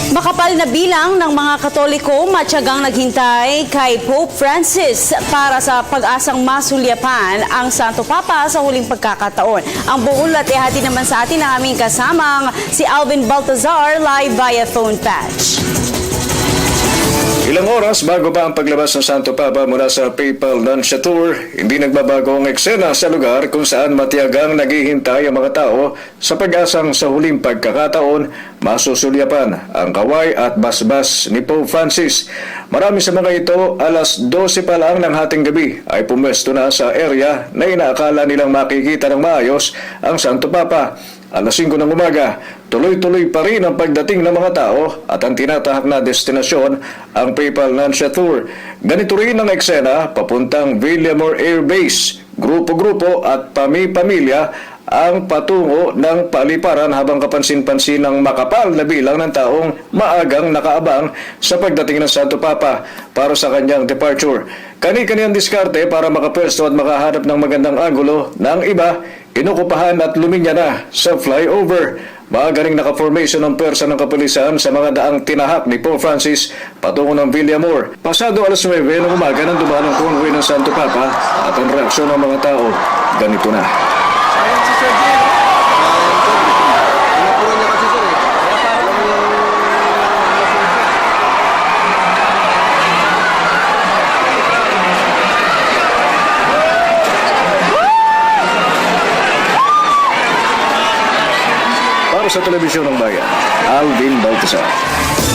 Makapal na bilang ng mga Katoliko matyagang naghintay kay Pope Francis para sa pag-asang masulyapan ang Santo Papa sa huling pagkakataon. Ang buong ulat ihati naman sa atin ang aming kasamang si Alvin Baltazar live via phone patch. Ilang oras bago pa ang paglabas ng Santo Papa mula sa Papal Nunciature, hindi nagbabago ang eksena sa lugar kung saan matiyagang naghihintay ang mga tao sa pag-asang sa huling pagkakataon masusulyapan ang kaway at basbas ni Pope Francis. Marami sa mga ito, alas 12 pa lang ng hating gabi ay pumwesto na sa area na inaakala nilang makikita ng maayos ang Santo Papa. Alas 5 ng umaga, tuloy-tuloy pa rin ang pagdating ng mga tao at ang tinatahak na destinasyon ang Papal Nunciature. Ganito rin ang eksena papuntang Villamor Air Base. Grupo-grupo at pamilya ang patungo ng paliparan habang kapansin-pansin ng makapal na bilang ng taong maagang nakaabang sa pagdating ng Santo Papa para sa kanyang departure. Kani-kani ang diskarte para makapwesto at makahanap ng magandang angulo ng iba, kinukupahan at luminya na sa flyover. Maagaring naka-formation ng pwersa ng kapulisan sa mga daang tinahak ni Pope Francis patungo ng Villamor. Pasado alas 9 ng umaga nang dumaan ang convoy ng Santo Papa at ang reaksyon ng mga tao, ganito na. Para sa Telebisyon ng Bayan, Alvin Baltazar.